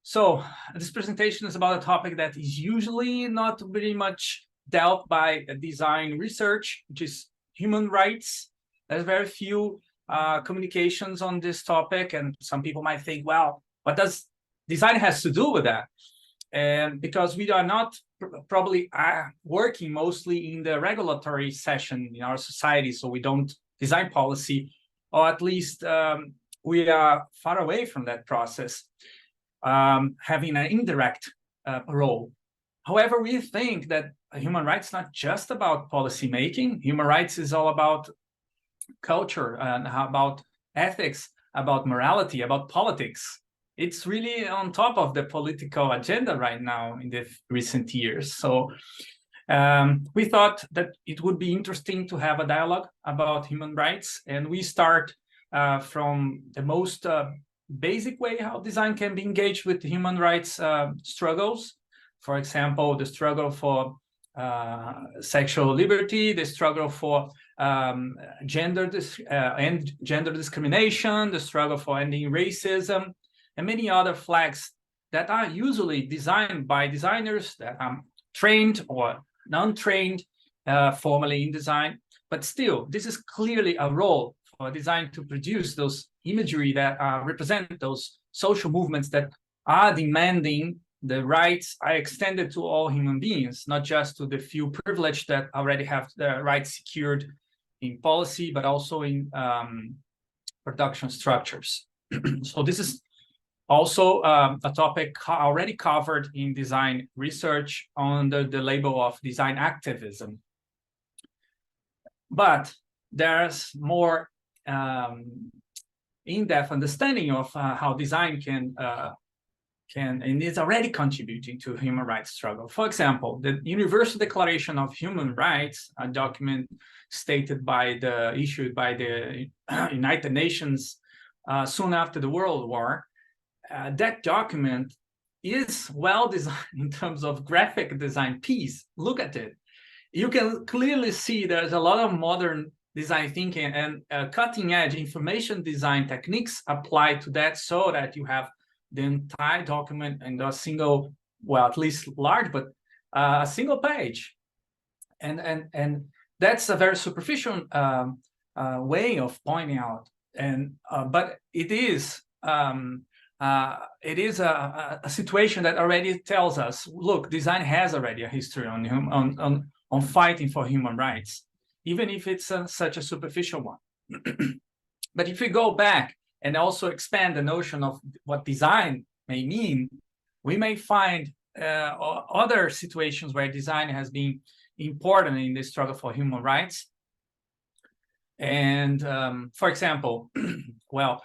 So this presentation is about a topic that is usually not very much dealt by design research, which is human rights. There's very few communications on this topic, and some people might think, well, what does design has to do with that? And because we are not probably working mostly in the regulatory session in our society, so we don't design policy, or at least we are far away from that process, having an indirect role. However, we think that human rights is not just about policy making. Human rights is all about culture and about ethics, about morality, about politics. It's really on top of the political agenda right now in the recent years. So we thought that it would be interesting to have a dialogue about human rights, and we start from the most basic way how design can be engaged with human rights struggles. For example, the struggle for sexual liberty, the struggle for gender discrimination, the struggle for ending racism, and many other flags that are usually designed by designers that are trained or non-trained formally in design. But still, this is clearly a role for design to produce those imagery that represent those social movements that are demanding the rights are extended to all human beings, not just to the few privileged that already have the rights secured in policy, but also in production structures. So this is also a topic already covered in design research under the label of design activism. But there's more in-depth understanding of how design can and is already contributing to human rights struggle. For example, the Universal Declaration of Human Rights, a document issued by the United Nations soon after the World War. That document is well designed in terms of graphic design piece. Look at it. You can clearly see there's a lot of modern design thinking and cutting edge information design techniques applied to that, so that you have the entire document in a single, well, at least large, but a single page. And that's a very superficial way of pointing out. And but it is a situation that already tells us, look, design has already a history on fighting for human rights, even if it's such a superficial one. But if we go back and also expand the notion of what design may mean, we may find other situations where design has been important in the struggle for human rights. And for example, well,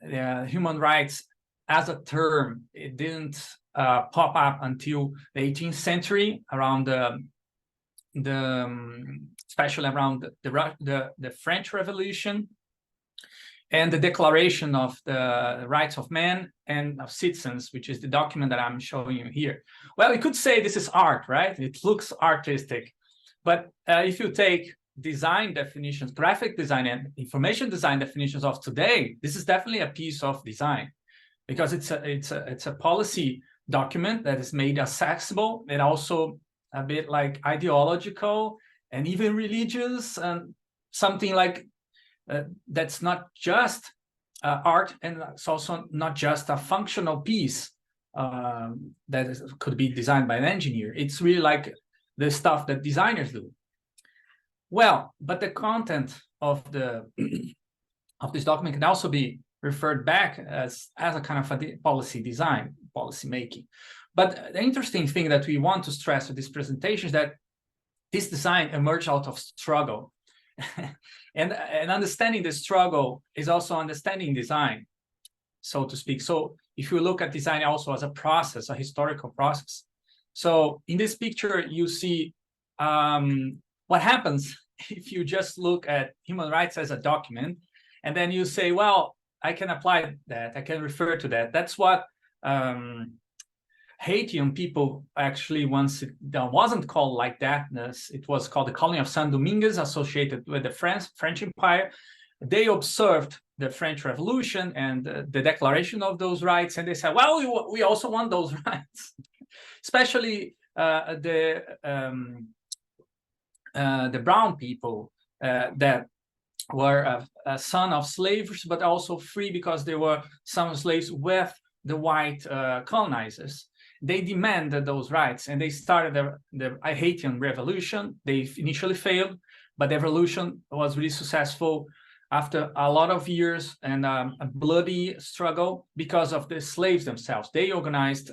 human rights as a term, it didn't pop up until the 18th century, around especially around the French Revolution, and the Declaration of the Rights of Man and of Citizens, which is the document that I'm showing you here. Well, you could say this is art, right? It looks artistic. But if you take design definitions, graphic design and information design definitions of today, this is definitely a piece of design, because it's a policy document that is made accessible, and also a bit like ideological and even religious, and something like that's not just art, and it's also not just a functional piece could be designed by an engineer. It's really like the stuff that designers do. Well, but the content of this document can also be referred back as a kind of a policy design, policy making. But the interesting thing that we want to stress with this presentation is that this design emerged out of struggle. and understanding the struggle is also understanding design, so to speak. So if you look at design also as a process, a historical process. So in this picture, you see what happens if you just look at human rights as a document, and then you say, well, I can apply that, I can refer to that. That's what Haitian people actually, once it wasn't called like that, it was called the colony of Saint Dominguez, associated with the French Empire. they observed the French Revolution and the declaration of those rights, and they said, well, we also want those rights, especially the brown people that were a son of slaves, but also free because they were some slaves with the white colonizers. They demanded those rights, and they started the Haitian Revolution. They initially failed, but the revolution was really successful after a lot of years and a bloody struggle because of the slaves themselves. They organized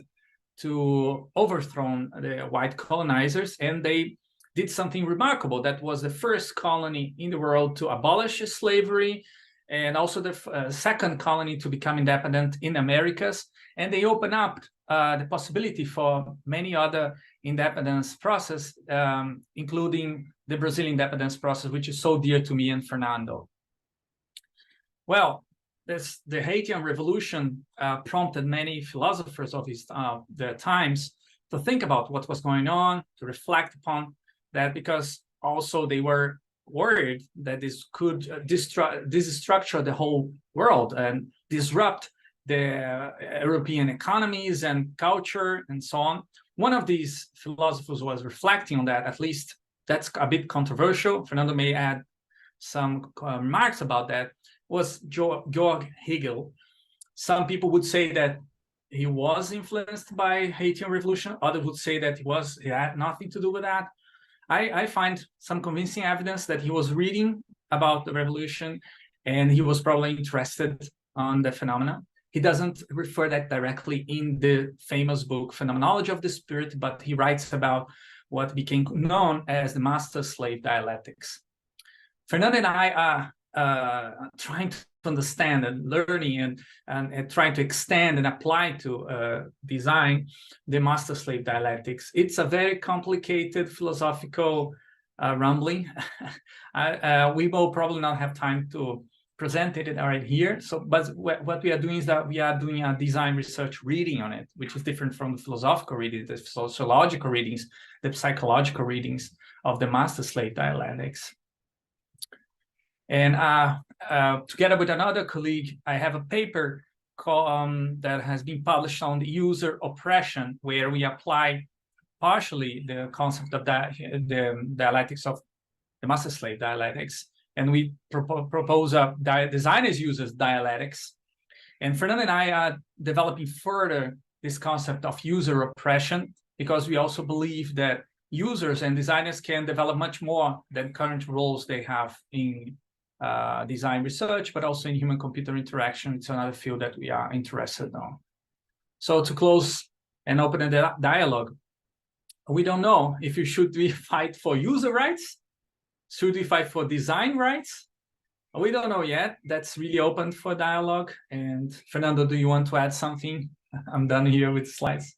to overthrow the white colonizers, and they did something remarkable. That was the first colony in the world to abolish slavery, and also the second colony to become independent in Americas. And they opened up the possibility for many other independence process, including the Brazilian independence process, which is so dear to me and Fernando. Well, the Haitian Revolution prompted many philosophers of their times to think about what was going on, to reflect upon that, because also they were worried that this could destructure the whole world and disrupt the European economies and culture and so on. One of these philosophers was reflecting on that. At least that's a bit controversial. Fernando may add some remarks about that. Was Georg Hegel. Some people would say that he was influenced by Haitian Revolution. Others would say that he had nothing to do with that. I find some convincing evidence that he was reading about the revolution, and he was probably interested on the phenomena. He doesn't refer that directly in the famous book Phenomenology of the Spirit, but he writes about what became known as the master-slave dialectics. Fernando and I are trying to understand and learning and trying to extend and apply to design the master-slave dialectics. It's a very complicated philosophical rumbling. We will probably not have time to present it right here. But what we are doing is that we are doing a design research reading on it, which is different from the philosophical readings, the sociological readings, the psychological readings of the master-slave dialectics. And together with another colleague, I have a paper that has been published on the user oppression, where we apply partially the concept of the dialectics of the master-slave dialectics, and we propose designers users dialectics. And Fernando and I are developing further this concept of user oppression, because we also believe that users and designers can develop much more than current roles they have in design research, but also in human-computer interaction. It's another field that we are interested in. So to close and open the dialogue, we don't know if should we fight for user rights? Should we fight for design rights? We don't know yet. That's really open for dialogue. And Fernando, do you want to add something? I'm done here with slides.